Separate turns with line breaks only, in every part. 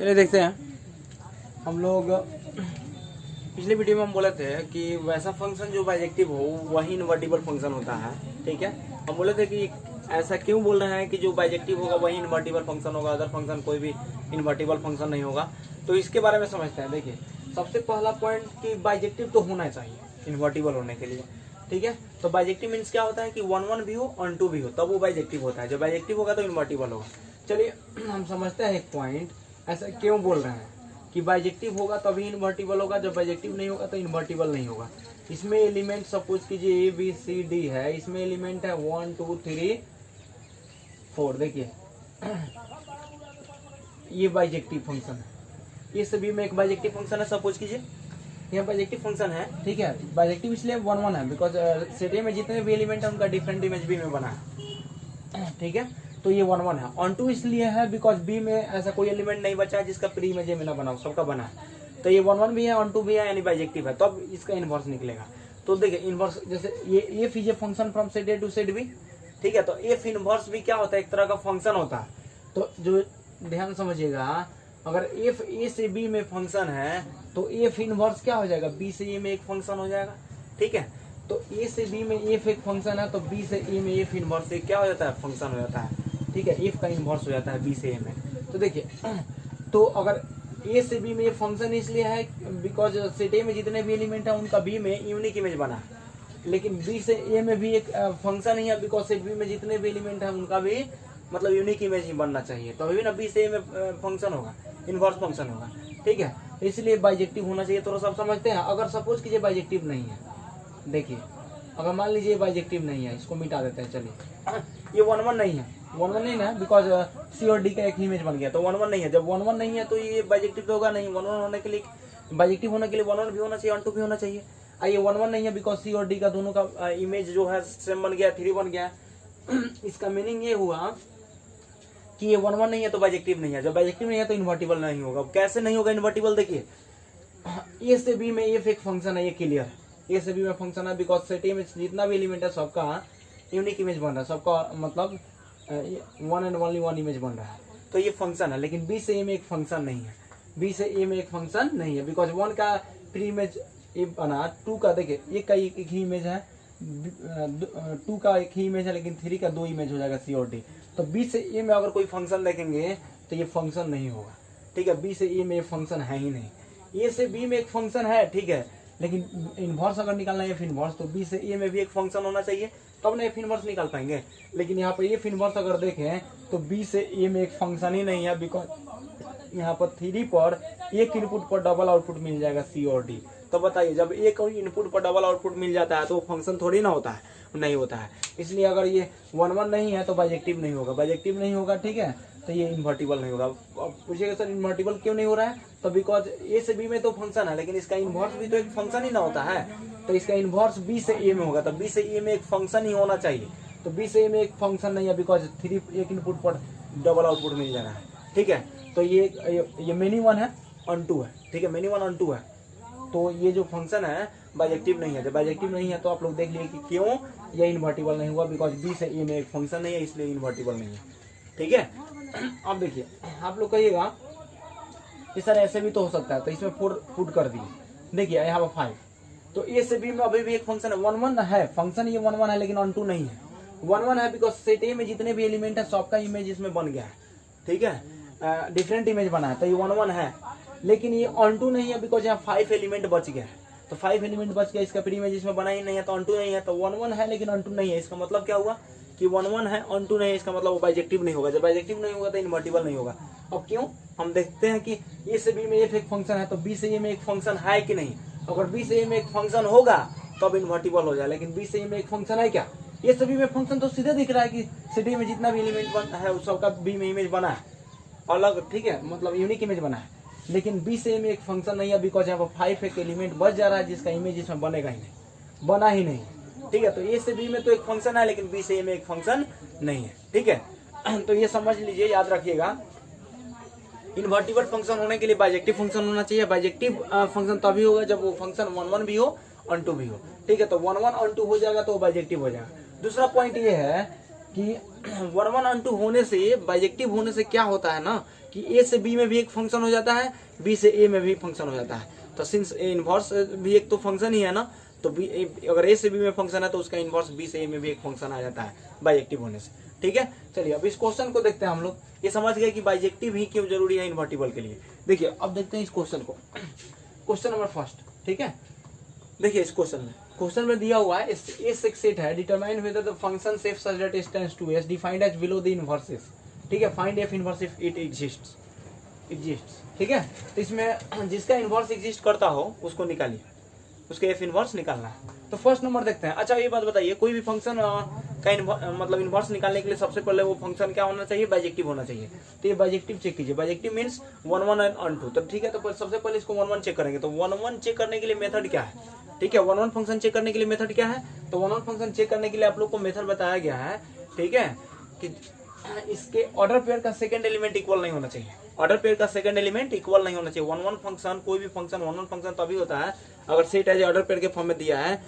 चलिए देखते हैं। हम लोग पिछले वीडियो में हम बोले थे कि वैसा फंक्शन जो बाइजेक्टिव हो वही इन्वर्टिबल फंक्शन होता है। ठीक है, हम बोले थे कि ऐसा क्यों बोल रहे हैं कि जो बाइजेक्टिव होगा वही इन्वर्टिबल फंक्शन होगा, अदर फंक्शन कोई भी इन्वर्टिबल फंक्शन नहीं होगा। तो इसके बारे में समझते हैं। देखिए, सबसे पहला पॉइंट कि बाइजेक्टिव तो होना चाहिए इन्वर्टिबल होने के लिए। ठीक है, तो बाइजेक्टिव मीन्स क्या होता है कि 1 1 भी हो और 2 भी हो तब वो बाइजेक्टिव होता है। जब बाइजेक्टिव होगा तो इन्वर्टिबल होगा। चलिए हम समझते हैं एक पॉइंट, ऐसा क्यों बोल रहे हैं कि बाइजेक्टिव होगा तभी इन्वर्टिबल होगा, जब बाइजेक्टिव नहीं होगा तो इन्वर्टिबल नहीं होगा। इसमें एलिमेंट सपोज कीजिए ए बी सी डी है, इसमें एलिमेंट है 1 2 3 4। देखिए ये बाइजेक्टिव फंक्शन है, ये सभी में एक बाइजेक्टिव फंक्शन है। सपोज कीजिए यह बाइजेक्टिव फंक्शन है। ठीक है, बाइजेक्टिव इसलिए 1 1 है बिकॉज सेट ए में जितने भी एलिमेंट है उनका डिफरेंट इमेज बी में बना है। ठीक है, तो ये 1 1 है। ऑन टू इसलिए है बिकॉज बी में ऐसा कोई एलिमेंट नहीं बचा है जिसका प्री इमेज ए में ना बना हो, सबका बना है। तो ये 1 1 भी है, ऑन टू भी है, यानी बाइजेक्टिव है, तब इसका इनवर्स निकलेगा। तो देखिए इनवर्स जैसे ये F is a function from set A to set B. ठीक है, तो एफ इनवर्स भी क्या होता है, एक तरह का फंक्शन होता है। तो जो ध्यान समझिएगा, अगर एफ ए से बी में फंक्शन है तो एफ इनवर्स क्या हो जाएगा, बी से ए में एक फंक्शन हो जाएगा। ठीक है, तो ए से बी में एफ एक फंक्शन है तो बी से ए में एफ इनवर्स क्या हो जाता है, फंक्शन हो जाता है। ठीक है, एफ का इनवर्स हो जाता है बी से ए में। तो देखिए, तो अगर ए से बी में ये फंक्शन इसलिए है बिकॉज सेट ए में जितने भी एलिमेंट है उनका बी में यूनिक इमेज बना है, लेकिन बी से ए में भी एक फंक्शन ही है बिकॉज सेट बी में जितने भी एलिमेंट है उनका भी मतलब यूनिक इमेज ही बनना चाहिए, तो अभी ना बी से ए में फंक्शन होगा, इनवर्स फंक्शन होगा। ठीक है, इसलिए बाइजेक्टिव होना चाहिए। तो सब समझते हैं। अगर सपोज कीजिए बाइजेक्टिव नहीं है, देखिए अगर मान लीजिए बाइजेक्टिव नहीं है, इसको मिटा देते हैं। चलिए ये 1 1 नहीं है, 1 1 नहीं है बिकॉज सी और डी का एक ही इमेज बन गया, तो 1 1 नहीं है। जब 1 1 नहीं है तो ये बाइजेक्टिव तो होगा नहीं। 1 1 होने के लिए, बाइजेक्टिव होने के लिए 1 1 भी होना चाहिए, 1 2 भी होना चाहिए। आइए 1 1 नहीं है बिकॉज सी और डी का दोनों का इमेज जो है सेम बन गया, 3 बन गया। इसका मीनिंग ये हुआ कि ये 1 1 नहीं है तो बाइजेक्टिव नहीं है। जब बाइजेक्टिव नहीं है तो इन्वर्टिबल नहीं होगा। कैसे नहीं होगा इन्वर्टिबल, देखिए ए से बी में एफ एक फंक्शन है, ये क्लियर है। ए से बी में फंक्शन है बिकॉज सेट ए में जितना भी एलिमेंट है सबका यूनिक इमेज बन रहा है, सबका मतलब 1 एंड ओनली 1 इमेज बन रहा है, तो ये फंक्शन है। लेकिन बी से ए में एक फंक्शन नहीं है, बी से ए में एक फंक्शन नहीं है बिकॉज 1 का प्री इमेज ए बना, 2 का देखिए एक का एक ही इमेज है, 2 का एक ही इमेज है, लेकिन 3 का 2 इमेज हो जाएगा सी और डी। तो बी से ए में अगर कोई फंक्शन देखेंगे तो ये फंक्शन नहीं होगा। ठीक है, बी से ए में फंक्शन है ही नहीं। ए से बी में एक फंक्शन है, ठीक है, लेकिन इनवर्स अगर निकालना है एफ इनवर्स तो बी से ए में भी एक फंक्शन होना चाहिए, तब ना एफ इनवर्स निकाल पाएंगे। लेकिन यहाँ पर एफ इनवर्स अगर देखें तो बी से ए में एक फंक्शन ही नहीं है बिकॉज यहाँ पर 3 पर एक इनपुट पर डबल आउटपुट मिल जाएगा सी और डी। तो बताइए, जब एक इनपुट पर डबल आउटपुट मिल जाता है तो वो फंक्शन थोड़ी ना होता है, नहीं होता है। इसलिए अगर ये 1 1 नहीं है तो बाइजेक्टिव नहीं होगा, बाइजेक्टिव नहीं होगा। ठीक है, तो ये इन्वर्टिबल नहीं होगा। अब पूछिएगा सर इन्वर्टिबल क्यों नहीं हो रहा है, तो बिकॉज ए से बी में तो फंक्शन है, लेकिन इसका इन्वर्स भी तो एक फंक्शन ही ना होता है, तो इसका इन्वर्स बी से ए में होगा, तो बी से ए में एक फंक्शन ही होना चाहिए। तो बी से ए में एक फंक्शन नहीं है बिकॉज 3 एक इनपुट पर डबल आउटपुट मिल जा रहा है। ठीक है, तो ये मेनी 1 है, ऑन 2 है। ठीक है, मेनी 1 ऑन 2 है, तो ये जो फंक्शन है बाइजेक्टिव नहीं है। जब बाइजेक्टिव नहीं है तो आप लोग देख लिए कि क्यों ये इन्वर्टिबल नहीं हुआ, बिकॉज बी से ए में एक फंक्शन नहीं है, इसलिए इन्वर्टिबल नहीं है। ठीक है, अब देखिए आप लोग कहिएगा कि सर ऐसे भी तो हो सकता है, तो इसमें 4 पुट कर दिए। देखिए आई हैव 5, तो ए से बी में अभी भी एक फंक्शन है, 1 1 है फंक्शन, ये 1 1 है, लेकिन ऑन 2 नहीं है। 1 1 है बिकॉज सेट ए में जितने भी एलिमेंट है सबका इमेज इसमें बन गया है। ठीक है, डिफरेंट इमेज बना है, तो ये 1 1 है, लेकिन ये ऑन 2 नहीं है बिकॉज यहाँ 5 एलिमेंट बच गया है। तो 5 एलिमेंट बच गया, इसका प्री इमेज इसमें बना ही नहीं है, तो ऑन 2 नहीं है। तो 1 1 है लेकिन ऑन 2 नहीं है, इसका मतलब क्या हुआ कि 1 1 है ऑन 2 नहीं है, इसका मतलब वो बाइजेक्टिव नहीं होगा। जब बाइजेक्टिव नहीं होगा तो इन्वर्टिबल नहीं होगा। अब क्यों, हम देखते हैं कि ए से बी में एफ एक फंक्शन है, तो बी से ए में एक फंक्शन है कि नहीं। अगर बी से ए में एक फंक्शन होगा तब इन्वर्टिबल हो जाए, लेकिन बी से ए में एक फंक्शन है क्या, ये सभी में फंक्शन तो सीधे दिख रहा है कि सी डी में जितना भी एलिमेंट बना है उस सबका बी में इमेज बना है अलग। ठीक है, मतलब यूनिक इमेज बना है, लेकिन बी से ए में एक फंक्शन नहीं है बिकॉज यहाँ पर 5 एक एलिमेंट बच जा रहा है जिसका इमेज इसमें बनेगा ही नहीं, बना ही नहीं। ठीक है, तो ए से बी में तो एक फंक्शन है लेकिन बी से ए में एक फंक्शन नहीं है। ठीक है, तो ये समझ लीजिए, याद रखिएगा, इन्वर्टिबल फंक्शन होने के लिए बाइजेक्टिव फंक्शन होना चाहिए। बाइजेक्टिव फंक्शन तभी होगा जब वो फंक्शन 1 1 भी हो ऑन 2 भी हो। ठीक है, तो 1 1 ऑन 2 हो जाएगा तो बाइजेक्टिव हो जाएगा। दूसरा पॉइंट ये है कि 1 1 ऑन 2 होने से, बाइजेक्टिव होने से क्या होता है ना कि ए से बी में भी एक फंक्शन हो जाता है, बी से ए में भी फंक्शन हो जाता है। तो सिंस ए इनवर्स भी एक तो फंक्शन ही है ना, तो बी अगर ए से बी में फंक्शन है तो उसका इनवर्स बी से ए में भी एक फंक्शन आ जाता है बाइजेक्टिव होने से। ठीक है, चलिए अब इस क्वेश्चन को देखते हैं हम लोग। ये समझ गए कि बाइजेक्टिव ही क्यों जरूरी है इन्वर्टिबल के लिए। देखिए अब देखते हैं इस क्वेश्चन को, क्वेश्चन नंबर फर्स्ट। ठीक है, देखिए इस क्वेश्चन में दिया हुआ है एस एक सेट है, determine whether the function F such that S tends to S defined as below the inverse S. ठीक है, find F inverse if it exists. ठीक है, तो इसमें जिसका इनवर्स एग्जिस्ट करता हो उसको निकालिए, उसके एफ इनवर्स निकालना है। तो फर्स्ट नंबर देखते हैं। अच्छा ये बात बताइए, कोई भी फंक्शन का मतलब इनवर्स निकालने के लिए सबसे पहले वो फंक्शन क्या होना चाहिए, बाइजेक्टिव होना चाहिए। तो ये बाइजेक्टिव चेक कीजिए, बाइजेक्टिव मींस 1 1 एंड 2। तो ठीक है, तो सबसे पहले इसको 1 1 चेक करेंगे। तो 1 1 चेक करने के लिए मेथड क्या है, ठीक है, 1 1 फंक्शन चेक करने के लिए मेथड क्या है। तो 1 1 फंक्शन चेक करने के लिए आप लोग को मेथड बताया गया है, ठीक है, कि इसके ऑर्डर पेयर का सेकंड एलिमेंट इक्वल नहीं होना चाहिए। ऑर्डर पेयर का सेकंड एलिमेंट इक्वल नहीं होना चाहिए। 1 1 फंक्शन, कोई भी फंक्शन 1 1 फंक्शन तभी होता है अगर सेट एज ऑर्डर पेयर के फॉर्म में दिया है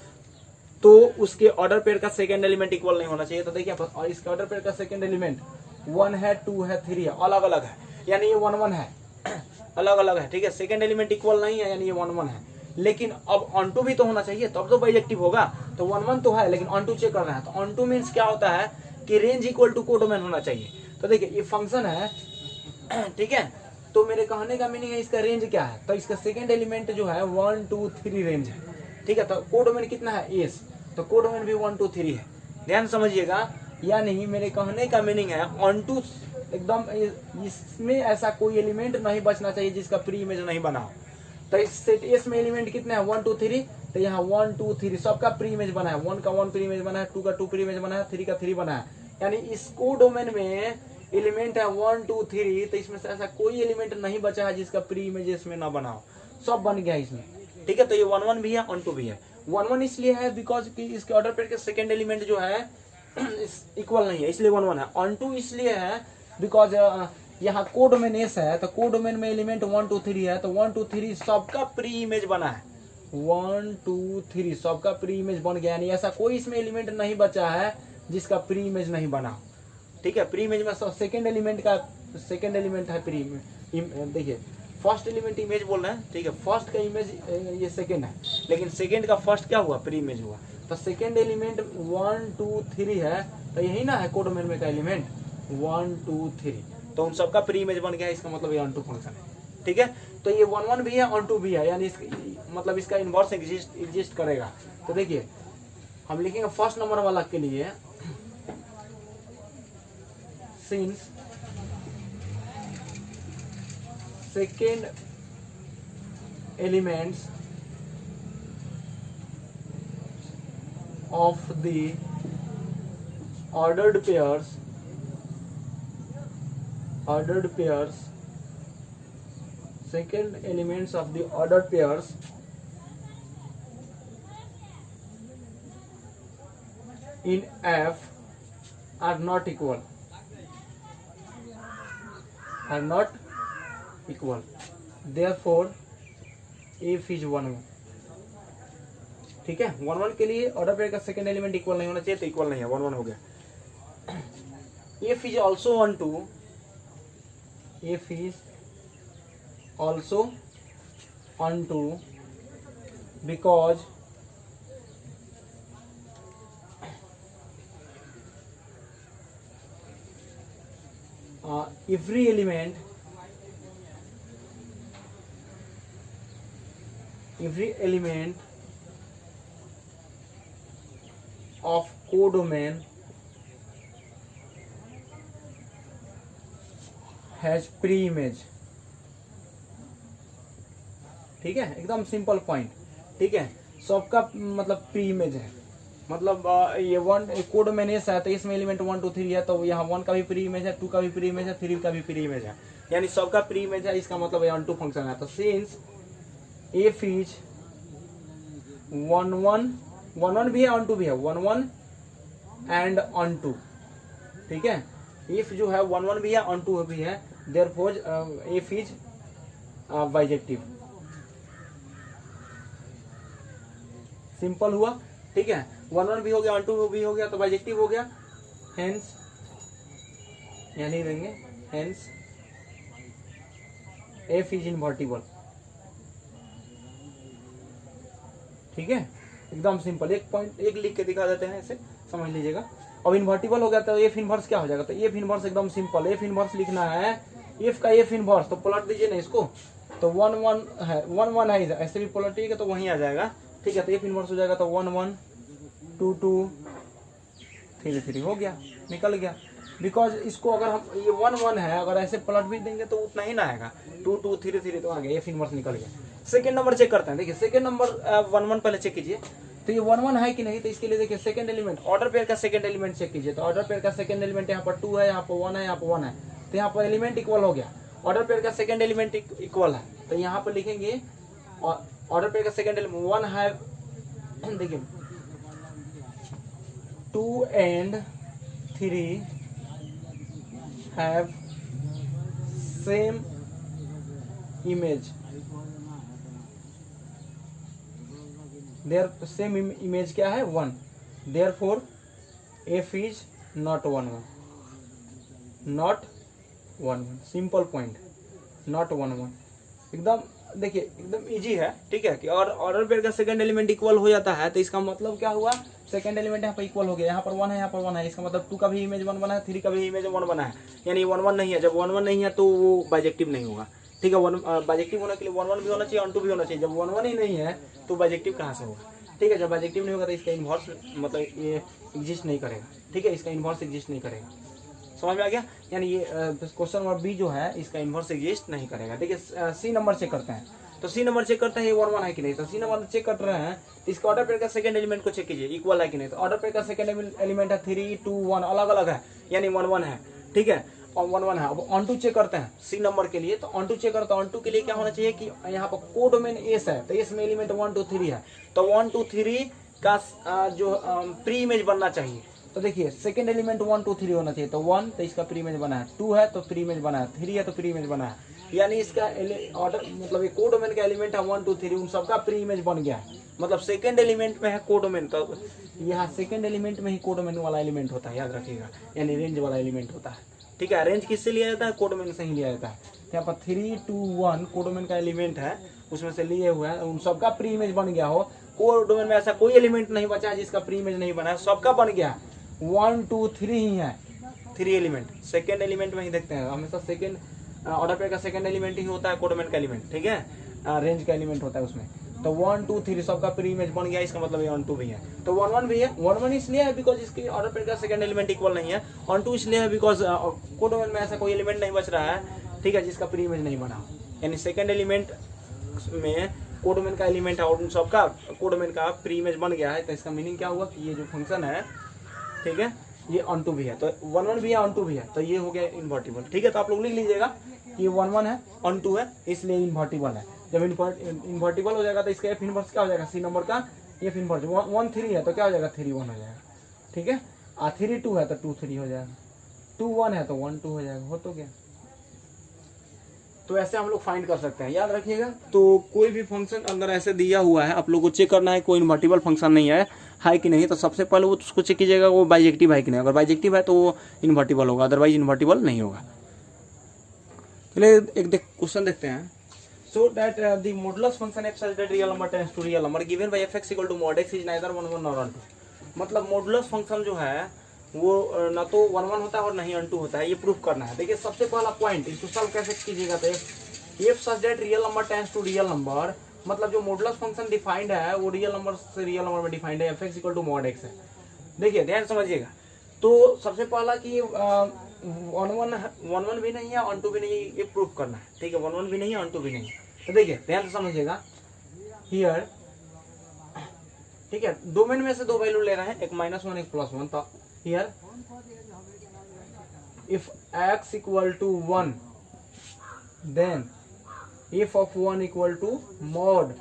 तो उसके ऑर्डर पेयर का सेकंड एलिमेंट इक्वल नहीं होना चाहिए। तो देखिए और इसके ऑर्डर पेयर का सेकंड एलिमेंट 1 है, 2 है, 3 है, अलग अलग है, यानी ये 1 1 है, अलग अलग है। ठीक है, सेकंड एलिमेंट इक्वल नहीं है, यानी ये 1 1 है। लेकिन अब ऑन टू भी तो होना चाहिए, तब तो बाइजेक्टिव होगा। तो 1 1 तो है लेकिन ऑन टू चेक कर रहा है। तो ऑन टू मीन्स क्या होता है कि रेंज इक्वल टू कोडोमेन होना चाहिए। तो देखिए ये फंक्शन है, ठीक है, तो मेरे कहने का मीनिंग है इसका रेंज क्या है। तो इसका सेकंड एलिमेंट जो है 1 2 3 रेंज है। ठीक है, तो कोडोमेन कितना है, एस, तो कोडोमेन भी 1 2 3 है। ध्यान समझिएगा, यानी मेरे कहने का मीनिंग है ऑन टू एकदम, इसमें ऐसा कोई एलिमेंट नहीं बचना चाहिए जिसका प्री इमेज नहीं बना हो। तो इस सेट एस में एलिमेंट कितने हैं, 1 2 3, तो यहाँ 1 2 3 सबका प्री इमेज बना है। 1 का 1 प्री इमेज बना है, 2 का 2 प्री इमेज बना है, 3 का 3 बना है। यानी इस कोडोमेन में एलिमेंट है 1 2 3, तो इसमें से ऐसा कोई एलिमेंट नहीं बचा है जिसका प्री इमेज इसमें ना बना हो, सब बन गया इसमें। ठीक है, तो ये 1 1 भी है, ऑन टू भी है। 1 1 इसलिए है बिकॉज कि इसके ऑर्डर पेयर के सेकंड एलिमेंट जो है इक्वल नहीं है, इसलिए 1 1 है। ऑन टू इसलिए है बिकॉज यहाँ कोडोमेन एस है, तो कोडोमेन में एलिमेंट 1 2 3 है, तो 1 2 3 सबका प्री इमेज बना है। 1 2 3 सबका प्री इमेज बन गया, यानी ऐसा कोई इसमें एलिमेंट नहीं बचा है जिसका प्री इमेज नहीं बना। ठीक है, प्री इमेज में सेकंड एलिमेंट का सेकंड एलिमेंट है प्री इमेज। देखिए फर्स्ट एलिमेंट इमेज बोल रहे हैं, ठीक है, फर्स्ट का इमेज ये सेकंड है, लेकिन सेकंड का फर्स्ट क्या हुआ, प्री इमेज हुआ। तो सेकंड एलिमेंट 1 2 3 है, तो यही ना है कोडोमेन में का एलिमेंट 1 2 3, तो उन सबका प्री इमेज बन गया। इसका मतलब ये ऑन टू फंक्शन है। ठीक है, तो ये 1 1 भी है, ऑन टू भी है, यानी मतलब इसका इनवर्स एग्जिस्ट करेगा। तो देखिए हम लिखेंगे फर्स्ट नंबर वाला के लिए, since second elements of the ordered pairs second elements of the ordered pairs in F are not equal, therefore F is 1 1। ठीक है, 1 1 के लिए ऑर्डर पेयर का सेकंड एलिमेंट इक्वल नहीं होना चाहिए, तो इक्वल नहीं है, 1 1 हो गया। F is also on 2, F is also on 2 because every element of codomain has pre-image। ठीक है, एकदम सिंपल पॉइंट। ठीक है, सबका मतलब प्री इमेज है, मतलब ये 1 कोडोमेन एस है, तो इसमें एलिमेंट 1 2 3 है, तो यहाँ 1 का भी प्री इमेज है, 2 का भी प्री इमेज है, 3 का भी प्री इमेज है, यानी सबका प्री इमेज है। इसका मतलब ये ऑन टू फंक्शन है। तो सिंस एफ इज 1 1 1 1 भी है, ऑन टू भी है, 1 1 एंड ऑन टू। ठीक है, इफ जो है 1 1 भी है, ऑन टू भी है, therefore F is bijective. Simple हुआ। ठीक है, 1 1 भी हो गया, ऑन टू भी हो गया, तो बाइजेक्टिव हो गया। हेंस यानी देंगे हेंस एफ इज इन्वर्टिबल। ठीक है, एकदम सिंपल, एक पॉइंट एक लिख के दिखा देते हैं, ऐसे समझ लीजिएगा। अब इन्वर्टिबल हो गया तो एफ इनवर्स क्या हो जाएगा, तो एफ इनवर्स एकदम सिंपल, एफ इनवर्स लिखना है, एफ का एफ इनवर्स, तो पलट दीजिए ना इसको, तो 1 1 है, 1 1 है, ऐसे भी पलटिएगा तो वहीं आ जाएगा। ठीक है, तो एफ इनवर्स हो जाएगा तो 1 1 2 2 3 3 हो गया, निकल गया। बिकॉज इसको अगर हम ये 1 1 है, अगर ऐसे पलट भी देंगे तो उतना ही ना आएगा, 2 2 3 3 तो आ गया, एफ इनवर्स निकल गया। सेकंड नंबर चेक करते हैं, देखिए सेकंड नंबर 1 1 पहले चेक कीजिए, तो ये 1 1 है कि नहीं, तो इसके लिए देखिए सेकंड एलिमेंट, ऑर्डर पेयर का सेकंड एलिमेंट चेक कीजिए, तो ऑर्डर पेयर का सेकंड एलिमेंट यहाँ पर 2 है, यहाँ पर 1 है, यहाँ पर 1 है, तो यहाँ पर एलिमेंट इक्वल हो गया। ऑर्डर पेयर का सेकंड एलिमेंट इक्वल है, तो यहाँ पर लिखेंगे ऑर्डर पेयर का सेकंड एलिमेंट 1 है, देखिए 2 and 3 have same image, their same image क्या है 1, therefore f is not 1 1, not 1 1, simple point, not 1 1, एकदम देखिए एकदम इजी है। ठीक है, कि और ऑर्डर पेयर का सेकंड एलिमेंट इक्वल हो जाता है, तो इसका मतलब क्या हुआ, सेकंड एलिमेंट यहाँ पर इक्वल हो गया, यहाँ पर 1 है, यहाँ पर 1 है, इसका मतलब 2 का भी इमेज 1 बना है, 3 का भी इमेज 1 बना है, यानी 1 1 नहीं है। जब 1 1 नहीं है तो वो बाइजेक्टिव नहीं होगा। ठीक है, बाइजेक्टिव होने के लिए 1 1 भी होना चाहिए, ऑन 2 भी होना चाहिए। जब 1 1 ही नहीं है तो बाइजेक्टिव कहाँ से होगा। ठीक है, जब बाइजेक्टिव नहीं होगा तो इसका इन्वर्स मतलब ये एग्जिस्ट नहीं करेगा। ठीक है, इसका इन्वर्स एग्जिस्ट नहीं करेगा, समझ में आ गया। यानी ये क्वेश्चन नंबर बी जो है इसका इन्वर्स एग्जिस्ट नहीं करेगा। ठीक है, सी नंबर चेक करते हैं, तो सी नंबर चेक करते हैं ये 1 1 है कि नहीं, तो सी नंबर चेक कर रहे हैं, तो इसका ऑर्डर पेयर का सेकंड एलिमेंट को चेक कीजिए इक्वल है कि नहीं, तो ऑर्डर पेयर का सेकंड एलिमेंट है 3 2 1, अलग अलग है, यानी 1 1 है। ठीक है, और 1 1 है। अब ऑन टू चेक करते हैं सी नंबर के लिए, तो ऑन टू चेक करते हैं, ऑन टू के लिए क्या होना चाहिए कि यहाँ पर कोडोमेन एस है, तो एस में एलिमेंट 1 2 3 है, तो 1 2 3 का जो प्री इमेज बनना चाहिए। तो देखिए सेकंड एलिमेंट 1 2 3 होना चाहिए, तो 1 तो इसका प्री इमेज बना है, 2 है तो प्री इमेज बना है, 3 है तो प्री इमेज बना है, यानी इसका ऑर्डर मतलब ये कोडोमेन का एलिमेंट है 1 2 3, उन सबका प्री इमेज बन गया है। मतलब सेकंड एलिमेंट में है कोडोमेन, तो यहाँ सेकंड एलिमेंट में ही कोडोमेन वाला एलिमेंट होता है, याद रखिएगा, यानी रेंज वाला एलिमेंट होता है। ठीक है, रेंज किससे लिया जाता है, कोडोमेन से ही लिया जाता है। यहाँ पर 3 2 1 कोडोमेन का एलिमेंट है, उसमें से लिए हुए हैं, उन सबका प्री इमेज बन गया हो। कोडोमेन में ऐसा कोई एलिमेंट नहीं बचा है जिसका प्री इमेज नहीं बना है, सबका बन गया, 1 2 3 ही है, 3 एलिमेंट। सेकंड एलिमेंट में ही देखते हैं हमेशा, सेकंड ऑर्डर पेयर का सेकंड एलिमेंट ही होता है कोडोमेन का एलिमेंट। ठीक है, रेंज का एलिमेंट होता है उसमें, तो 1 2 3 सबका प्री इमेज बन गया, इसका मतलब ये 1 2 भी है, तो 1 1 भी है। 1 1 इसलिए है बिकॉज इसकी ऑर्डर पेयर का सेकंड एलिमेंट इक्वल नहीं है, 1 2 इसलिए है बिकॉज कोडोमेन में ऐसा कोई एलिमेंट नहीं बच रहा है, ठीक है, जिसका प्री इमेज नहीं बना, यानी सेकंड एलिमेंट में कोडोमेन का एलिमेंट है और उन सबका कोडोमेन का प्री इमेज बन गया है। तो इसका मीनिंग क्या हुआ कि ये जो फंक्शन है, ठीक है, ये ऑन टू भी है, तो 1 1 भी है, ऑन टू भी है, तो ये हो गया इन्वर्टिबल। ठीक है, तो आप लोग लिख लीजिएगा कि 1 1 है, ऑन टू है, इसलिए इन्वर्टिबल है। जब इन्वर्टिबल हो जाएगा तो इसका एफ इनवर्स क्या हो जाएगा, सी नंबर का एफ इनवर्स 1 3 है तो क्या हो जाएगा 3 1 हो जाएगा। ठीक है, 3 2 है तो 2 3 हो जाएगा, 2 1 है तो 1 2 हो जाएगा, हो तो क्या। तो ऐसे हम लोग फाइंड कर सकते हैं, याद रखिएगा। तो कोई भी फंक्शन अगर ऐसे दिया हुआ है, आप लोग को चेक करना है कोई इन्वर्टिबल फंक्शन नहीं है कि नहीं, तो सबसे पहले वो उसको चेक कीजिएगा वो बाइजेक्टिव है कि नहीं। अगर बाइजेक्टिव है तो वो इन्वर्टिबल होगा, अदरवाइज इन्वर्टिबल नहीं होगा। चलिए एक क्वेश्चन देखते हैं। So that the modulus function f such that real number tends to real number given by fx equal to mod x is neither 1 1 nor 1 2। मतलब मॉडुलस फंक्शन जो है वो ना तो 1 1 होता है और नहीं 1 2 होता है, ये प्रूफ करना है। देखिए सबसे पहला पॉइंट, इसको सॉल्व कैसे कीजिएगा, तो f such that real number tends to real number, मतलब जो मॉडुलस फंक्शन डिफाइंड है वो रियल नंबर से रियल नंबर में डिफाइंड है, fx equal to mod x है। देखिए ध्यान समझिएगा। तो सबसे पहला कि 1 1 भी नहीं है, 1 2 भी नहीं है, ये प्रूफ करना है। ठीक है, 1 1 भी नहीं है, 1 2 भी नहीं है। तो देखिए ध्यान से समझिएगा हियर, ठीक है, डोमेन में से दो वैल्यू ले रहे हैं, एक -1 एक +1। तो here if x equal to 1 देन f of 1 equal to mod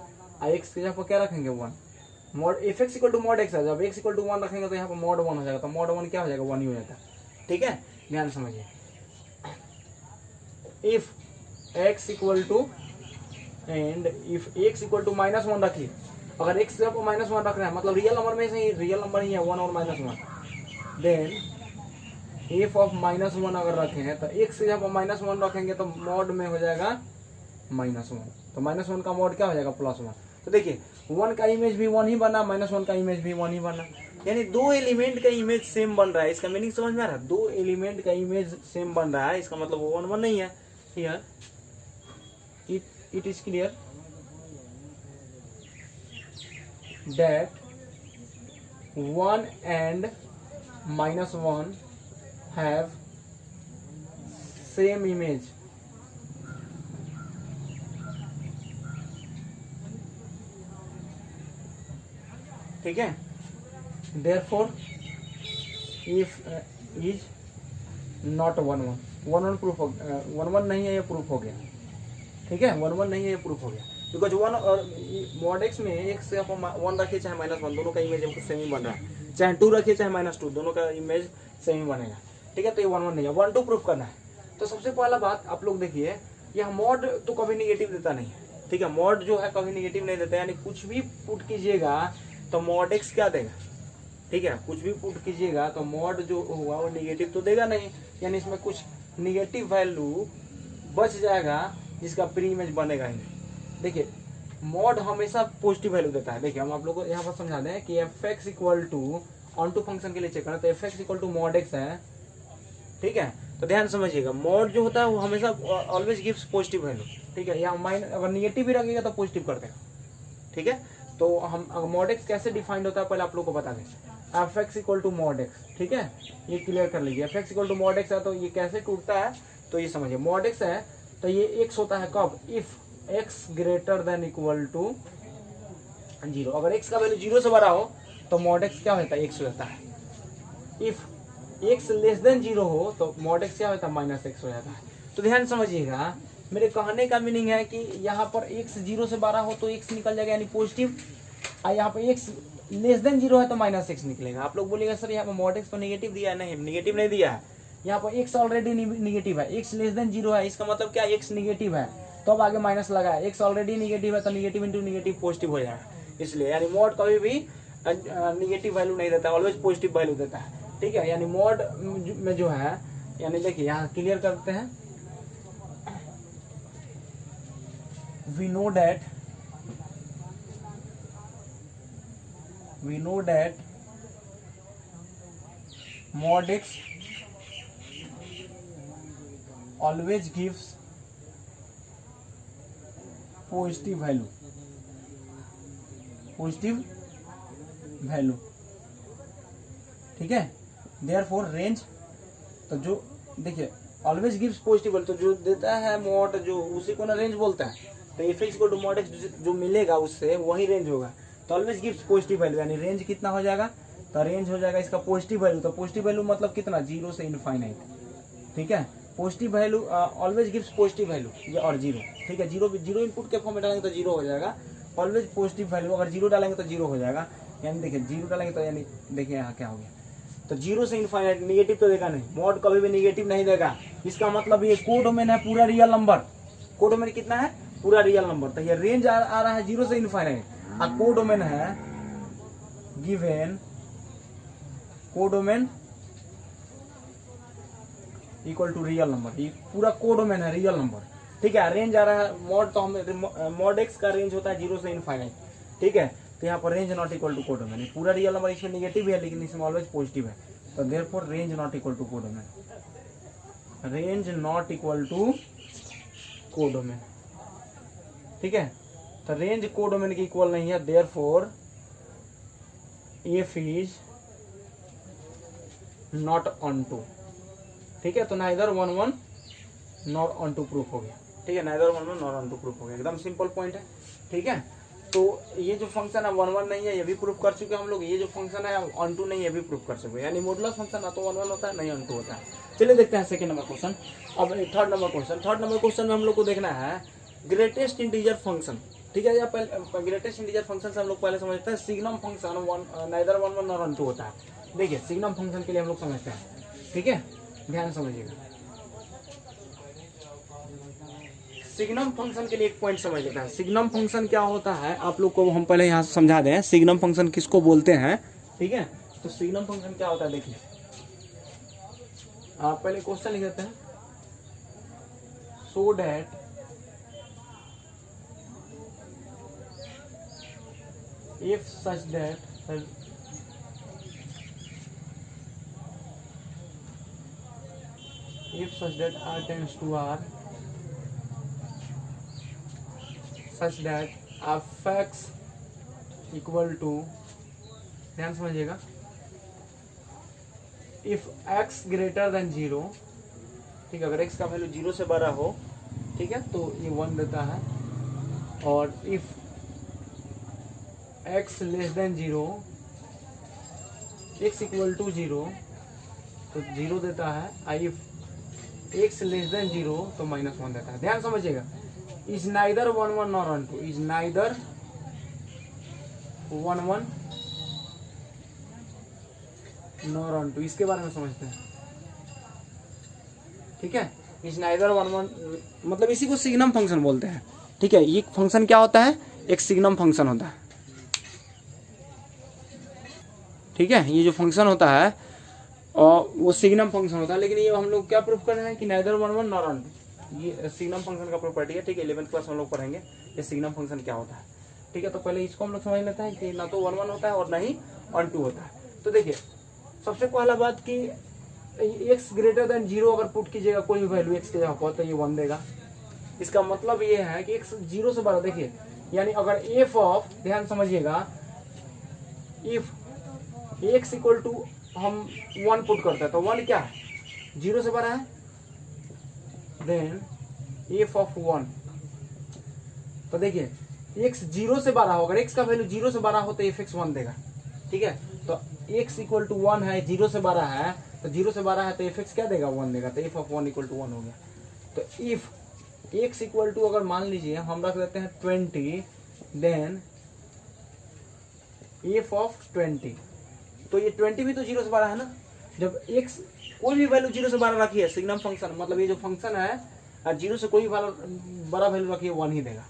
x के जगह पर क्या रखेंगे 1, mod f x equal to mod x है। जब x इक्वल टू 1 रखेंगे तो यहाँ पर मॉड 1 हो जाएगा, तो मॉड 1 क्या हो जाएगा 1 ही हो जाता है। ठीक है, ध्यान समझिए। If x equal to and if x equal to -1 रखिए, अगर x जब -1 रख रहे हैं मतलब रियल नंबर में से रियल नंबर ही है 1 और -1, देन f ऑफ -1 अगर रखे हैं तो x से जब -1 रखेंगे तो मॉड में हो जाएगा -1, तो -1 का मॉड क्या हो जाएगा +1। तो देखिए 1 का इमेज भी 1 ही बना, -1 का इमेज भी 1 ही बना, यानी 2 एलिमेंट का इमेज सेम बन रहा है। इसका मीनिंग समझ में आ रहा है, 2 एलिमेंट का इमेज सेम बन रहा है, इसका मतलब वो 1 1 नहीं है। Here it is clear that 1 and -1 have same image। ठीक है, therefore if is not 1 1 1 1 proof हो 1 1 नहीं है, ये प्रूफ हो गया। ठीक है, 1 1 नहीं है, ये प्रूफ हो गया, बिकॉज 1 और मॉड एक्स में एक से आप 1 रखिए चाहे -1, दोनों का इमेज हमको सेम ही बन रहा है, चाहे 2 रखिए चाहे -2, दोनों का इमेज सेम ही बनेगा। ठीक है, तो ये 1 1 नहीं है, 1 2 प्रूफ करना है। तो सबसे पहला बात आप लोग देखिए, यह मॉड तो कभी निगेटिव देता नहीं है। ठीक है, मॉड जो है कभी निगेटिव नहीं देता, यानी कुछ भी पुट कीजिएगा तो मॉड एक्स क्या देगा। ठीक है, कुछ भी पुट कीजिएगा तो मॉड जो होगा वो निगेटिव तो देगा नहीं, यानी इसमें कुछ निगेटिव वैल्यू बच जाएगा जिसका प्री इमेज बनेगा ही नहीं। देखिए मॉड हमेशा पॉजिटिव वैल्यू देता है। देखिए हम आप लोगों को यहाँ पर समझा दें कि fx equal to onto function के लिए चेक करना, तो fx equal to mod x है। ठीक है, तो ध्यान समझिएगा, मॉड जो होता है वो हमेशा ऑलवेज गिव्स पॉजिटिव वैल्यू। ठीक है, या माइन अगर निगेटिव भी रखेगा तो पॉजिटिव कर देगा। ठीक है, तो हम मॉड एक्स कैसे डिफाइंड होता है पहले आप लोग को बता दें, fx equal to mod x. ठीक है, ये क्लियर कर लीजिए, fx equal to mod x है तो ये कैसे टूटता है, तो ये समझिए मॉड एक्स है तो ये x होता है कब, if x greater than equal to 0। अगर x का वैल्यू 0 से बड़ा हो तो मॉड x क्या होता है, x हो जाता है। इफ x लेस देन 0 हो तो मॉड x क्या होता है, -x हो जाता है। तो ध्यान समझिएगा, मेरे कहने का मीनिंग है कि यहाँ पर x 0 से बड़ा हो तो x निकल जाएगा यानी पॉजिटिव, और यहाँ पर x लेस देन 0 है तो -x निकलेगा। आप लोग बोलेगा सर यहाँ पर मॉड x तो निगेटिव दिया है, नहीं निगेटिव नहीं दिया है, यहाँ पर x ऑलरेडी निगेटिव है, x लेस देन 0 है, इसका मतलब क्या x निगेटिव है, तो अब आगे माइनस लगा है, x ऑलरेडी निगेटिव है तो निगेटिव इंटू निगेटिव पॉजिटिव हो जाएगा। इसलिए यानी मॉड कभी भी निगेटिव वैल्यू नहीं देता, ऑलवेज पॉजिटिव वैल्यू देता है। ठीक है, यानी मॉड में जो है, यानी देखिए यहाँ क्लियर करते हैं, we know that mod x always gives positive value। ठीक है, therefore रेंज, तो जो देखिए ऑलवेज गिव्स पॉजिटिव वैल्यू, तो जो देता है मॉड जो उसी को ना रेंज बोलता है। तो एफ एक्स को टू मॉड एक्स जो मिलेगा उससे वही रेंज होगा, तो ऑलवेज गिव्स पॉजिटिव वैल्यू, यानी रेंज कितना हो जाएगा, तो रेंज हो जाएगा इसका पॉजिटिव वैल्यू। तो पॉजिटिव वैल्यू मतलब कितना, 0 से इनफाइनाइट। ठीक है, positive value always gives positive value और 0। ठीक है, 0 इनपुट के फॉर्म में डालेंगे तो 0 हो जाएगा, ऑलवेज पॉजिटिव वैल्यू, अगर 0 डालेंगे तो 0 हो जाएगा। यानी देखिए 0 डालेंगे तो यानी देखिए यहाँ क्या हो गया, तो 0 से इनफाइनाइट, निगेटिव तो देगा नहीं, मॉड कभी भी निगेटिव नहीं देगा। इसका मतलब ये कोडोमेन है पूरा रियल नंबर, कोडोमेन कितना है, पूरा रियल नंबर। तो ये रेंज आ रहा है 0 से इनफाइनाइट, और कोडोमेन है given codomain equal to real number, ये पूरा कोडोमेन है रियल नंबर। ठीक है, रेंज आ रहा है मॉड, तो हम मॉड एक्स का रेंज होता है 0 से इनफाइनाइट। ठीक है, तो यहाँ पर range not equal to codomain, पूरा रियल नंबर, इसमें निगेटिव है लेकिन इसमें ऑलवेज पॉजिटिव है, तो therefore range not equal to codomain, range not equal to codomain. ठीक है, तो रेंज कोडोमेन की इक्वल नहीं है, therefore F is not onto. ठीक है, तो neither 1 1 not onto proof हो गया। ठीक है, neither 1 1 not onto proof हो गया, एकदम सिंपल पॉइंट है। ठीक है, तो ये जो फंक्शन है 1 1 नहीं है, ये भी प्रूफ कर चुके हम लोग, ये जो फंक्शन है ऑन टू नहीं है, ये भी प्रूफ कर चुके, यानी मॉडुलस फंक्शन ना तो 1 1 होता है नहीं ऑन टू होता है। चलिए देखते हैं सेकंड नंबर क्वेश्चन। अब थर्ड नंबर क्वेश्चन में हम लोग को देखना है ग्रेटेस्ट इंटीजर फंक्शन। ठीक है, या पहले ग्रेटेस्ट इंटीजर फंक्शन से हम लोग पहले समझते हैं signum function neither 1 1 not onto होता है। देखिए सिग्नम फंक्शन के लिए हम लोग समझते हैं। ठीक है, ध्यान समझिएगा, सिग्नम फंक्शन के लिए एक पॉइंट समझ लेते हैं। सिग्नम फंक्शन क्या होता है आप लोग को हम पहले यहाँ समझा दें, सिग्नम फंक्शन किसको बोलते हैं। ठीक है, तो सिग्नम फंक्शन क्या होता है देखिए, आप पहले क्वेश्चन लिख देते हैं, so that if such that r tends to r such that f(x) equal to, ध्यान समझिएगा, if x greater than 0, ठीक है, अगर x का वैल्यू 0 से बड़ा हो, ठीक है, तो ये 1 देता है, और if x less than 0, x equal to 0, तो 0 देता है, और if x less than 0, तो -1 देता है। ध्यान समझिएगा, is neither 1 1 nor 1 2, is neither 1 1 nor 1 2, इसके बारे में समझते हैं, ठीक है। इज नाइदर 1 1, मतलब इसी को सिग्नम फंक्शन बोलते हैं, ठीक है। ये फंक्शन क्या होता है, एक सिग्नम फंक्शन होता है, ठीक है। ये जो फंक्शन होता है और वो सिग्नम फंक्शन होता है, लेकिन ये हम लोग क्या प्रूफ कर रहे हैं कि नाइदर 1 1 नॉर 1 2, ये सिग्नम फंक्शन का प्रॉपर्टी है, ठीक है। 11th क्लास में हम लोग पढ़ेंगे ये सिग्नम फंक्शन क्या होता है, ठीक है। तो पहले इसको हम लोग समझ लेते हैं कि ना तो 1 1 होता है और ना ही 1 2 होता है। तो देखिए, सबसे पहला बात कि x ग्रेटर देन 0 अगर पुट कीजिएगा कोई भी वैल्यू x के जगह पर, तो ये 1 देगा। इसका मतलब ये है कि x 0 से बड़ा, देखिए, यानी अगर f ऑफ, ध्यान समझिएगा, इफ x इक्वल टू हम 1 पुट करते हैं, तो 1 क्या है, 0 से बड़ा है, देन f ऑफ 1, तो देखिए x 0 से बड़ा हो, अगर x का वैल्यू 0 से बड़ा हो तो f(x) 1 देगा, ठीक है। तो x इक्वल टू 1 है, 0 से बड़ा है, तो 0 से बड़ा है तो f(x) क्या देगा, 1 देगा, तो f ऑफ 1 इक्वल टू 1 हो गया। तो इफ x इक्वल टू, अगर मान लीजिए हम रख देते हैं 20, देन f ऑफ 20, तो ये 20 भी तो 0 से बड़ा है ना। जब x कोई भी वैल्यू 0 से बड़ा रखिए, सिग्नम फंक्शन, मतलब ये जो फंक्शन है, 0 से कोई बड़ा वैल्यू रखिए 1 ही देगा,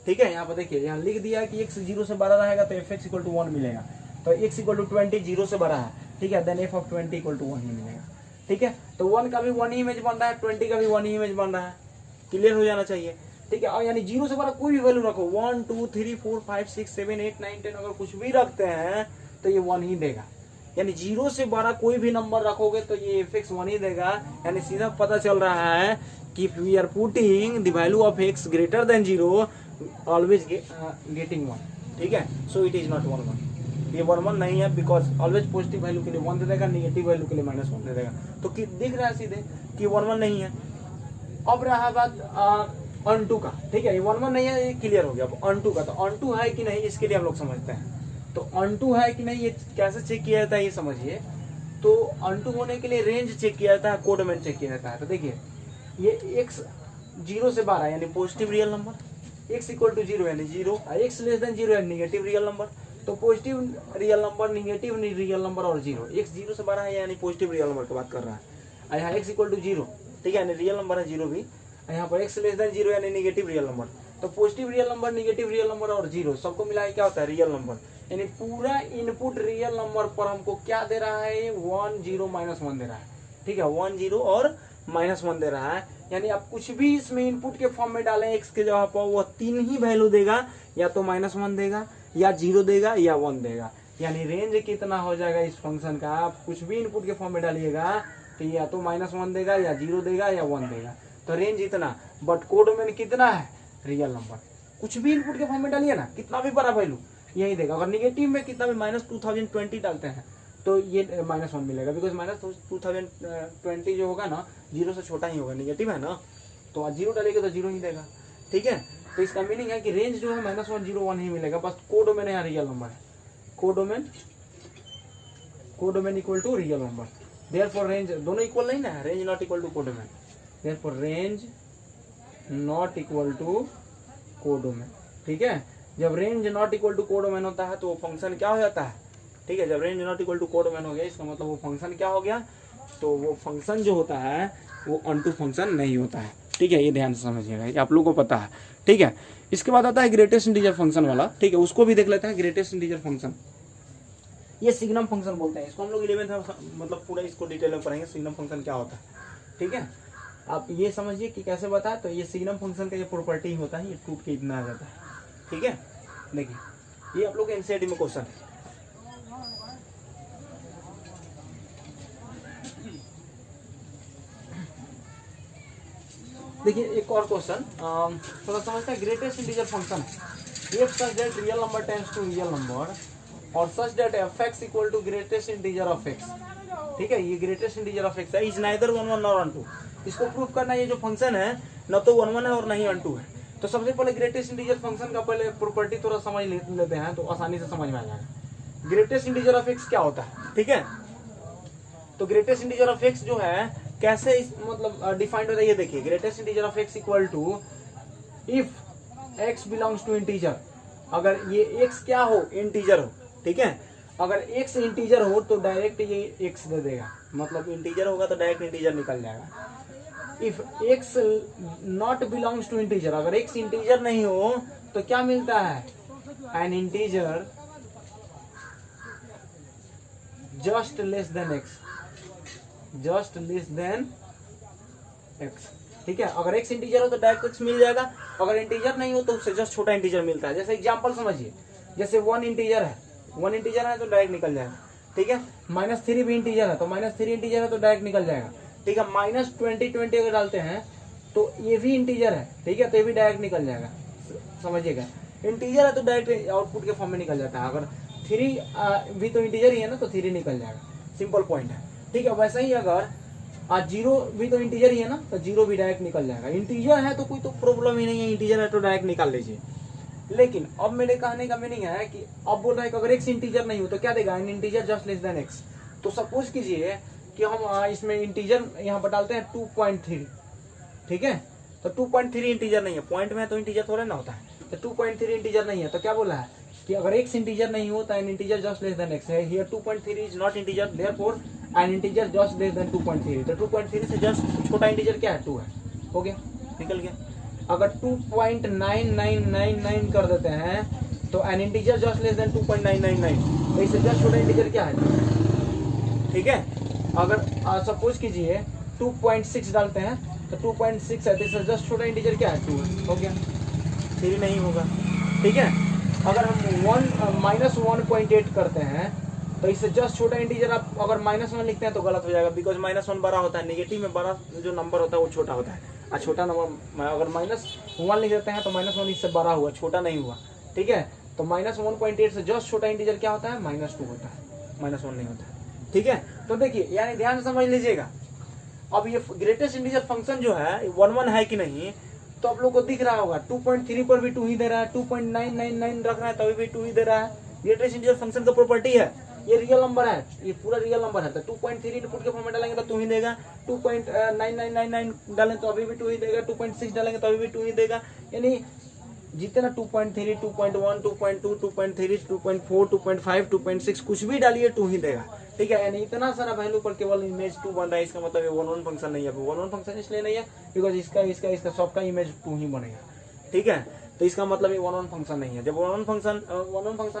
ठीक है। यहाँ पर देखिए, यहाँ लिख दिया कि x 0 से बड़ा रहेगा तो f(x) इक्वल टू 1 मिलेगा, तो x इक्वल टू 20 0 से बड़ा है, ठीक है, then f of 20 equal to 1 ही मिलेगा, ठीक है। तो 1 का भी 1 ही इमेज बन रहा है, 20 का भी 1 ही इमेज बन रहा है, क्लियर हो जाना चाहिए, ठीक है। और यानी 0 से बड़ा कोई भी वैल्यू रखो, 1 2 3 4 5 6 7 8 9 10, अगर कुछ भी रखते हैं तो ये 1 ही देगा। यानी 0 से बड़ा कोई भी नंबर रखोगे तो ये f(x) 1 ही देगा। यानी सीधा पता चल रहा है कि we are putting the value of x greater than 0 always getting 1, ठीक है। सो इट इज नॉट 1 1, ये 1 1 नहीं है, बिकॉज ऑलवेज पॉजिटिव वैल्यू के लिए 1 दे देगा, नेगेटिव वैल्यू के लिए -1 दे देगा। तो दिख रहा है सीधे कि 1 1 नहीं है। अब रहा बात अनटू का, ठीक है, ये 1 1 नहीं है, ये क्लियर हो गया। अब अनटू का, तो अनटू है कि नहीं इसके लिए हम लोग समझते हैं। तो अनटू है कि नहीं ये कैसे चेक किया जाता है ये समझिए। तो अनटू होने के लिए रेंज चेक किया जाता है, कोड में चेक किया जाता है। तो देखिए, ये x 0 से 12 यानी positive real number, x equal to 0 यानी 0, x लेस देन 0 यानी नेगेटिव रियल नंबर। तो positive real number, negative real number और 0, x 0 से 12 है यानी पॉजिटिव रियल नंबर की बात कर रहा है। यहाँ x इक्वल टू 0, ठीक है, यानी रियल नंबर है 0 भी। यहाँ पर x लेस देन 0 यानी नेगेटिव रियल नंबर। तो positive real number, negative real number और 0 सबको मिला के क्या होता है, रियल नंबर। यानी पूरा इनपुट रियल नंबर पर हमको क्या दे रहा है, 1 0 -1 दे रहा है, ठीक है, 1 0 और -1 दे रहा है। यानी आप कुछ भी इसमें इनपुट के फॉर्म में डालें x के जगह पर, वो 3 ही वैल्यू देगा, या तो -1 देगा, या 0 देगा, या 1 देगा। यानी रेंज कितना हो जाएगा इस फंक्शन का, आप कुछ भी इनपुट के फॉर्म में डालिएगा तो या तो -1 देगा, या 0 देगा, या 1 देगा। तो रेंज इतना, बट कोड में कितना है, रियल नंबर। कुछ भी इनपुट के फॉर्म में डालिए ना, कितना भी बड़ा वैल्यू यही देगा। अगर निगेटिव में कितना भी -2020 डालते हैं तो ये -1 मिलेगा, बिकॉज -2020 जो होगा ना 0 से छोटा ही होगा, निगेटिव है ना, तो 0 डालेंगे तो 0 ही देगा, ठीक है। तो इसका मीनिंग है कि रेंज जो है -1 0 1 ही मिलेगा, बस कोडोमेन यहाँ रियल नंबर है, codomain equal to real number. Therefore range दोनों इक्वल नहीं ना, range not equal to codomain, therefore range not equal to codomain, ठीक है। जब range not equal to codomain होता है तो वो फंक्शन क्या हो जाता है, ठीक है। जब range not equal to codomain हो गया, इसका मतलब वो फंक्शन क्या हो गया, तो वो फंक्शन जो होता है वो अनटू फंक्शन नहीं होता है, ठीक है। ये ध्यान से समझिएगा, ये आप लोगों को पता है, ठीक है। इसके बाद आता है ग्रेटेस्ट इंटीजर फंक्शन वाला, ठीक है, उसको भी देख लेते हैं। ग्रेटेस्ट इंटीजर फंक्शन, ये सिग्नम फंक्शन बोलते हैं इसको, हम लोग 11th मतलब पूरा इसको डिटेल में पढ़ेंगे, सिग्नम फंक्शन क्या होता है, ठीक है। आप ये समझिए कि कैसे बताए, तो ये सिग्नम फंक्शन का ये प्रॉपर्टी होता है, ये टूट के इतना आ जाता है, ठीक है। देखिए, ये आप लोग एनसीईआरटी में क्वेश्चन है। देखिए एक और क्वेश्चन थोड़ा समझता है, ग्रेटेस्ट इंटीजर फंक्शन है if such that real number tends to real number और such that f(x) equal to greatest integer of x। ठीक है, ये ग्रेटेस्ट इंटीजर ऑफ x है, इज नाइदर 1 1 नॉर 1 2। इसको प्रूव करना है, ये जो फंक्शन है न तो 1 1 है और न ही 1 2 है। तो सबसे पहले ग्रेटेस्ट इंटीजर फंक्शन का पहले प्रॉपर्टी थोड़ा समझ लेते हैं तो आसानी से समझ में आ जाएगा। ग्रेटेस्ट इंटीजर ऑफ x क्या होता है, ठीक है। तो ग्रेटेस्ट इंटीजर ऑफ x जो है कैसे मतलब डिफाइंड होता है, ये देखिए। Greatest integer of x equal to if x belongs to integer, अगर ये x क्या हो, इंटीजर हो, ठीक है। अगर x इंटीजर हो तो डायरेक्ट ये x दे देगा, मतलब इंटीजर होगा तो डायरेक्ट इंटीजर निकल जाएगा। If x not belongs to integer, अगर x इंटीजर नहीं हो तो क्या मिलता है, an integer just less than x, just less than x, ठीक है। अगर x इंटीजर हो तो डायरेक्ट x मिल जाएगा, अगर इंटीजर नहीं हो तो उससे जस्ट छोटा इंटीजर मिलता है। जैसे एग्जांपल समझिए, जैसे 1 इंटीजर है, 1 इंटीजर है तो डायरेक्ट निकल जाएगा, ठीक है। -3 भी इंटीजर है तो -3 इंटीजर है तो डायरेक्ट निकल जाएगा, ठीक है। -20 20 अगर डालते हैं तो ये भी इंटीजर है, ठीक है, तो ये भी डायरेक्ट निकल जाएगा, समझिएगा। इंटीजर है तो डायरेक्ट आउटपुट के फॉर्म में निकल जाता है। अगर 3 भी तो इंटीजर ही है ना, तो 3 निकल जाएगा, सिंपल पॉइंट है, ठीक है। वैसे ही अगर 0 भी तो इंटीजर ही है ना, तो 0 भी डायरेक्ट निकल जाएगा। इंटीजर है तो कोई तो प्रॉब्लम ही नहीं है, इंटीजर है तो डायरेक्ट निकाल लीजिए। लेकिन अब मेरे कहने का मीनिंग है कि अब बोल रहा है कि अगर x इंटीजर नहीं हो तो क्या देगा, N integer just less than x। तो सपोज कीजिए कि हम इसमें इंटीजर यहाँ पर डालते हैं 2.3, ठीक है। तो 2.3 इंटीजर नहीं है, पॉइंट में तो इंटीजर थोड़ा ना होता है, तो 2.3 इंटीजर नहीं है तो क्या बोला है कि अगर x इंटीजर नहीं हो तो N integer just less than x है। Here 2.3 is not integer, therefore N integer just less then 2.3। तो 2.3 से जस्ट छोटा इंटीजर क्या है, 2 है, हो गया, निकल गया। अगर 2.9999 कर देते हैं तो N integer just less then 2.999, तो इससे जस्ट छोटा इंटीजर क्या है, ठीक है। अगर सपोज कीजिए 2.6 डालते हैं तो 2.6 है तो इससे जस्ट छोटा इंटीजर क्या है, 2 है, हो गया, 3 नहीं होगा, ठीक है। अगर हम -1.8 करते हैं तो इससे जस्ट छोटा इंटीजर आप अगर -1 लिखते हैं तो गलत हो जाएगा, बिकॉज -1 बड़ा होता है, नेगेटिव में बड़ा जो नंबर होता है वो छोटा होता है। छोटा नंबर अगर -1 लिख देते हैं तो -1 इससे बड़ा हुआ, छोटा नहीं हुआ, ठीक है। तो -1.8 से जस्ट छोटा इंटीजर क्या होता है, -2 होता है, -1 नहीं होता है, ठीक है। तो देखिए यानी ध्यान से समझ लीजिएगा। अब ये ग्रेटेस्ट इंटीजर फंक्शन जो है 1 1 है कि नहीं, तो आप लोग को दिख रहा होगा 2.3 पर भी 2 ही दे रहा है, 2.999 रख रहा है तभी भी 2 ही दे रहा है। ग्रेटेस्ट इंटीजर फंक्शन का प्रॉपर्टी है, ये रियल नंबर है, ये पूरा रियल नंबर है। तो 2.3 इनपुट के फॉर्म में डालेंगे तो 2 ही देगा, 2.9999 डालें तो अभी भी 2 ही देगा, 2.6 डालेंगे तो अभी भी 2 ही देगा। यानी जितना 2.3 2.1 2.2 2.3 2.4 2.5 2.6 कुछ भी डालिए 2 ही देगा, ठीक है। यानी इतना सारा वैल्यू पर केवल इमेज 2 बन रहा है, इसका मतलब ये 1 1 फंक्शन नहीं है। 1 1 फंक्शन इसलिए नहीं है बिकॉज इसका सबका इमेज 2 ही बनेगा, ठीक है। तो इसका मतलब ये 1 1 फंक्शन नहीं है। जब 1 1 फंक्शन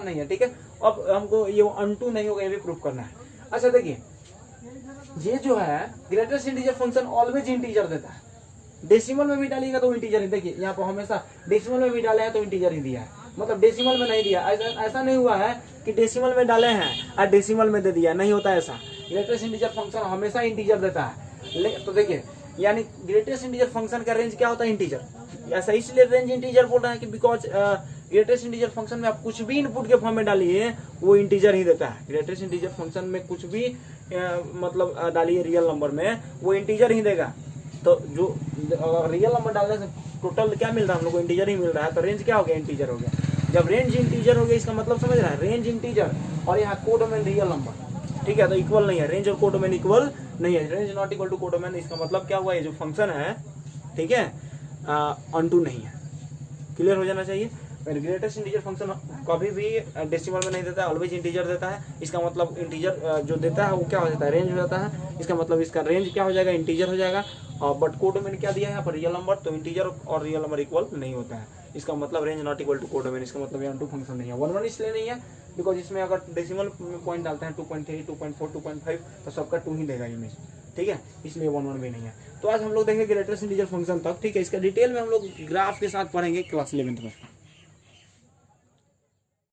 नहीं है, ठीक है। अब हमको ये अनटू नहीं होगा, ये भी प्रूफ करना है। अच्छा देखिए, ये जो है greatest integer function always integer देता है, डेसिमल में भी डालिएगा तो इंटीजर ही। देखिए यहाँ पर हमेशा डेसिमल में भी डाले हैं तो इंटीजर ही दिया है, मतलब डेसिमल में नहीं दिया। ऐसा नहीं हुआ है कि डेसिमल में डाले हैं और डेसिमल में दे दिया, नहीं होता ऐसा। ग्रेटेस्ट इंटीजर फंक्शन हमेशा इंटीजर देता है। तो देखिए यानी ग्रेटेस्ट इंटीजर फंक्शन का रेंज क्या होता है, इंटीजर। ऐसा इसलिए रेंज इंटीजर बोल रहा है कि बिकॉज ग्रेटेस्ट इंटीजर फंक्शन में आप कुछ भी इनपुट के फॉर्म में डालिए वो इंटीजर ही देता है। ग्रेटेस्ट इंटीजर फंक्शन में कुछ भी मतलब डालिए रियल नंबर में वो इंटीजर ही देगा। तो जो रियल नंबर डालने से टोटल क्या मिल रहा है हम लोग को, इंटीजर ही मिल रहा है। तो रेंज क्या हो गया, इंटीजर हो गया। जब रेंज इंटीजर हो गया इसका मतलब समझ रहा है, रेंज इंटीजर और यहाँ कोडोमेन रियल नंबर, ठीक है। तो इक्वल नहीं है, रेंज और कोडोमेन इक्वल नहीं है। Range not equal to codomain, इसका मतलब क्या हुआ, ये जो फंक्शन है, ठीक है, अनटू नहीं है। क्लियर हो जाना चाहिए। ग्रेटेस्ट इंटीजर फंक्शन कभी भी डेसिमल में नहीं देता है, ऑलवेज इंटीजर देता है। इसका मतलब इंटीजर जो देता है वो क्या हो जाता है, रेंज हो जाता है। इसका मतलब इसका रेंज क्या हो जाएगा, इंटीजर हो जाएगा। बट कोडोमेन क्या दिया है यहाँ पर, रियल नंबर, तो इंटीजर और रियल नंबर इक्वल नहीं होता है। इसका मतलब range not equal to codomain, इसका मतलब अनटू फंक्शन नहीं है। 1 1 इसलिए नहीं है बिकॉज इसमें अगर डेसिमल पॉइंट डालते हैं 2.3 2.4 2.5 तो सबका 2 ही देगा इमेज, ठीक है। इसलिए 1 1 भी नहीं है। तो आज हम लोग देखेंगे ग्रेटेस्ट इंटीजर फंक्शन तक, ठीक है। इसका डिटेल में हम लोग ग्राफ के साथ पढ़ेंगे क्लास 11th में।